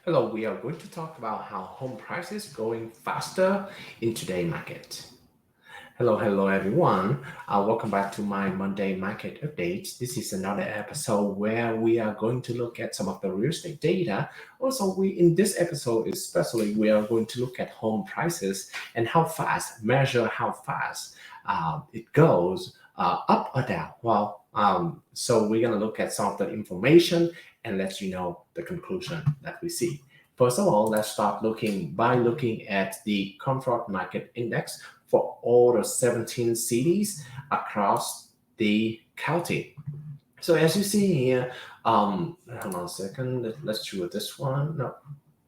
Hello, we are going to talk about how home prices going faster in today's market. Hello everyone. Welcome back to my Monday market update. This is another episode where we are going to look at some of the real estate data. Also, we in this episode especially we are going to look at home prices and how fast measure how fast it goes up or down. So we're gonna look at some of the information and let you know the conclusion that we see. First of all, let's start looking at the Comfort Market Index for all the 17 cities across the county. So as you see here, hold on a second, let's choose this one. No,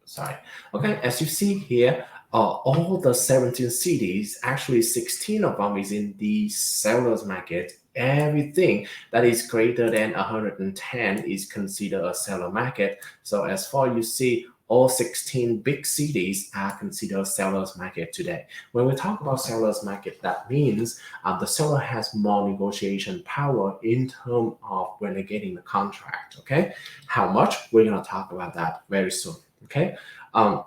sorry. Okay, as you see here, all the 17 cities, actually 16 of them is in the sellers market. Everything that is greater than 110 is considered a seller market. So as far you see, all 16 big cities are considered sellers market today. When we talk about sellers market, that means the seller has more negotiation power in terms of when they're getting the contract. Okay, how much? We're gonna talk about that very soon. Okay. Um,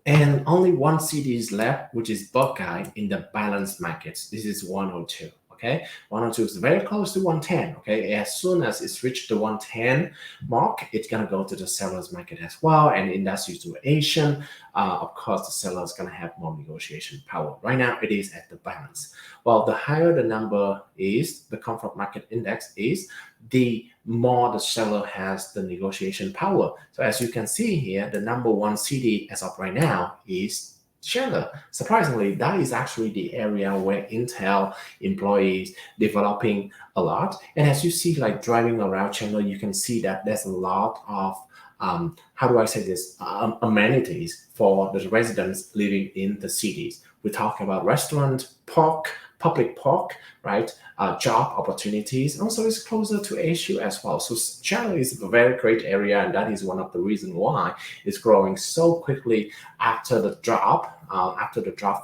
and only one city is left, which is Buckeye in the balanced markets. This is 102. Okay, 102 is very close to 110. Okay, as soon as it's reached the 110 mark, it's gonna go to the sellers market as well. And in that situation, of course, the seller is gonna have more negotiation power. Right now, it is at the balance. Well, the higher the number is, the comfort market index is, the more the seller has the negotiation power. So as you can see here, the number one city as of right now is Chandler. Surprisingly, that is actually the area where Intel employees developing a lot. And as you see, like driving around Chandler, you can see that there's a lot of how do I say this, amenities for the residents living in the cities. We talk about restaurant, park, public park, right? Job opportunities. Also, it's closer to ASU as well. So Chandler is a very great area, and that is one of the reasons why it's growing so quickly after the drop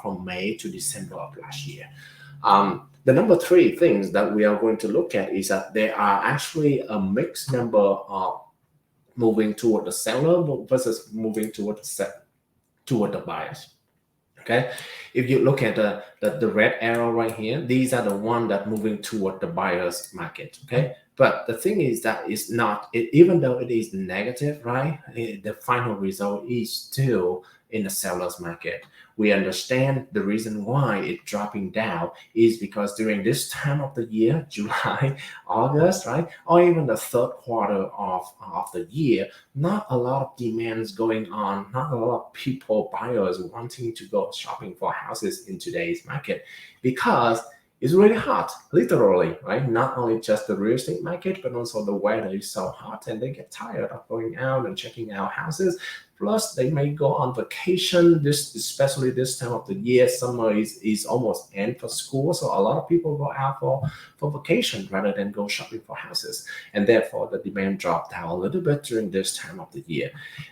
from May to December of last year. The number three things that we are going to look at is that there are actually a mixed number of moving toward the seller versus moving toward the buyers. Okay, if you look at the red arrow right here, these are the one that moving toward the buyer's market. Okay, but the thing is that it's not even though it is negative, right? The final result is still in the seller's market. We understand the reason why it's dropping down is because during this time of the year, July, August, right, or even the third quarter of the year, not a lot of demands going on, not a lot of people, buyers wanting to go shopping for houses in today's market because it's really hot, literally, right? Not only just the real estate market, but also the weather is so hot and they get tired of going out and checking out houses. Plus, they may go on vacation. This, especially this time of the year, summer is almost end for school, so a lot of people go out for vacation rather than go shopping for houses, and therefore the demand dropped down a little bit during this time of the year.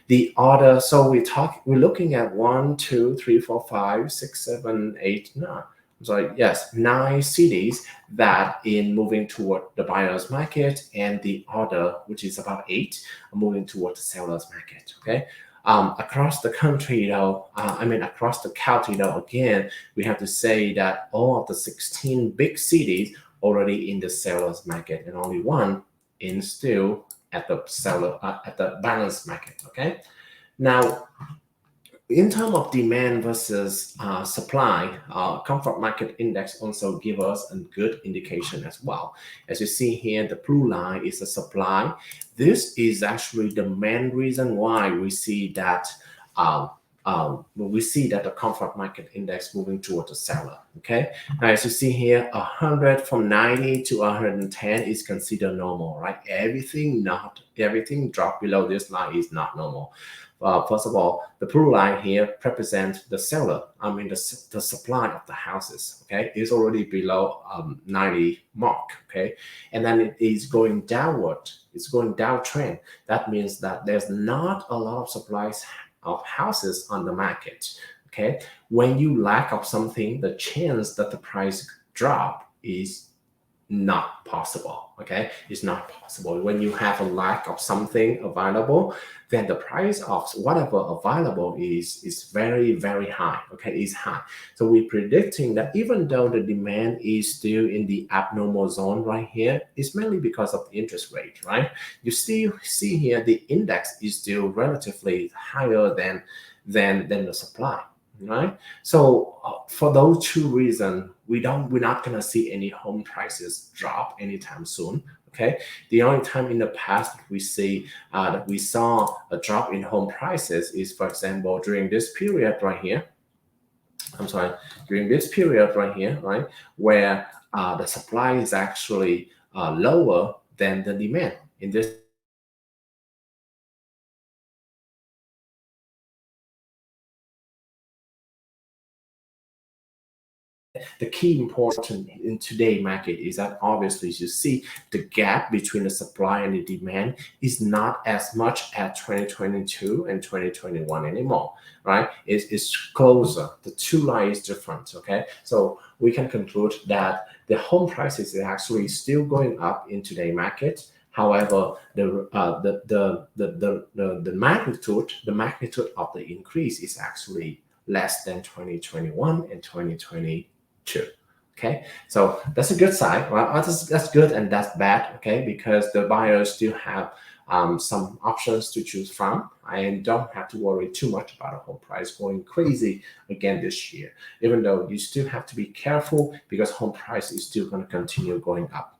The order, so we're looking at 1, 2, 3, 4, 5, 6, 7, 8, 9. So yes, 9 cities that in moving toward the buyer's market, and the other, which is about 8, are moving toward the seller's market. Okay. Across the country, though, across the county, though, again, we have to say that all of the 16 big cities already in the seller's market, and only one in still at the at the balanced market. Okay. Now, in terms of demand versus supply, comfort market index also give us a good indication as well. As you see here, the blue line is the supply. This is actually the main reason why we see that the comfort market index moving toward the seller. Okay, now as you see here, 100 from 90 to 110 is considered normal, right? Everything drop below this line is not normal. First of all, the blue line here represents the seller. The supply of the houses. Okay, is already below 90 mark. Okay, and then it is going downward. It's going downtrend. That means that there's not a lot of supplies of houses on the market. Okay, when you lack of something, the chance that the price drop is not possible. Okay, it's not possible. When you have a lack of something available, then the price of whatever available is very, very high. Okay, is high. So we're predicting that even though the demand is still in the abnormal zone right here, it's mainly because of the interest rate, right? You still see here the index is still relatively higher than the supply, right? So for those two reasons, we're not gonna see any home prices drop anytime soon. Okay, the only time in the past that we saw a drop in home prices is, for example, during this period right here. I'm sorry, during this period right here, right, where the supply is actually lower than the demand. In this the key important in today's market is that obviously you see the gap between the supply and the demand is not as much as 2022 and 2021 anymore, right? It's closer. The two lines is different. Okay, so we can conclude that the home prices is actually still going up in today's market. However, the magnitude of the increase is actually less than 2021 and 2022. Okay, so that's a good side. Well, that's good and that's bad. Okay, because the buyers still have some options to choose from and don't have to worry too much about a home price going crazy again this year. Even though you still have to be careful because home price is still going to continue going up.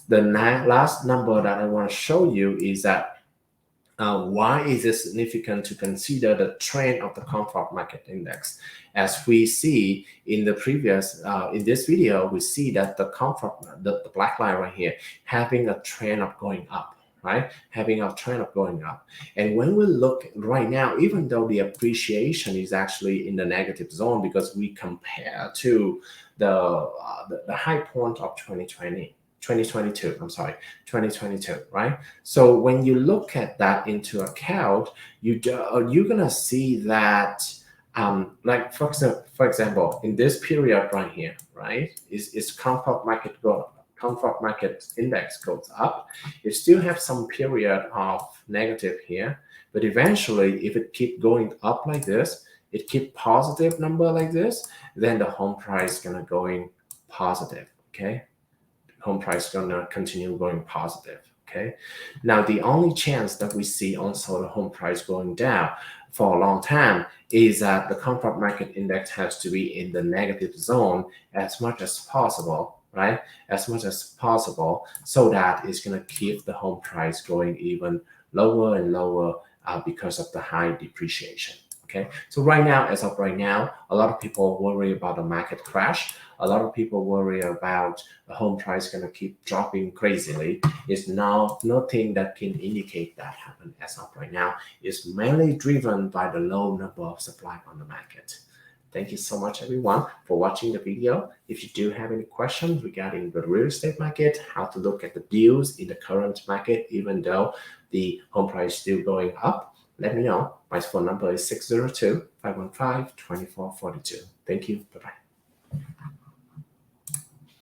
The last number that I want to show you is that why is it significant to consider the trend of the comfort market index? As we see in the previous, in this video, we see that the the black line right here, having a trend of going up, right? Having a trend of going up. And when we look right now, even though the appreciation is actually in the negative zone because we compare to the high point of 2022, I'm sorry, 2022, right? So when you look at that into account, you're gonna see that, like for example, in this period right here, right, is comfort market index goes up. You still have some period of negative here, but eventually, if it keep going up like this, it keep positive number like this, then the home price gonna going positive. Okay, home price gonna continue going positive. Okay, now the only chance that we see also the home price going down for a long time is that the comfort market index has to be in the negative zone as much as possible, right? As much as possible, so that it's gonna keep the home price going even lower and lower because of the high depreciation. Okay, so right now, as of right now, a lot of people worry about the market crash. A lot of people worry about the home price going to keep dropping crazily. It's now nothing that can indicate that happen as of right now. It's mainly driven by the low number of supply on the market. Thank you so much, everyone, for watching the video. If you do have any questions regarding the real estate market, how to look at the deals in the current market, even though the home price is still going up, let me know. My phone number is 602-515-2442. Thank you. Bye-bye.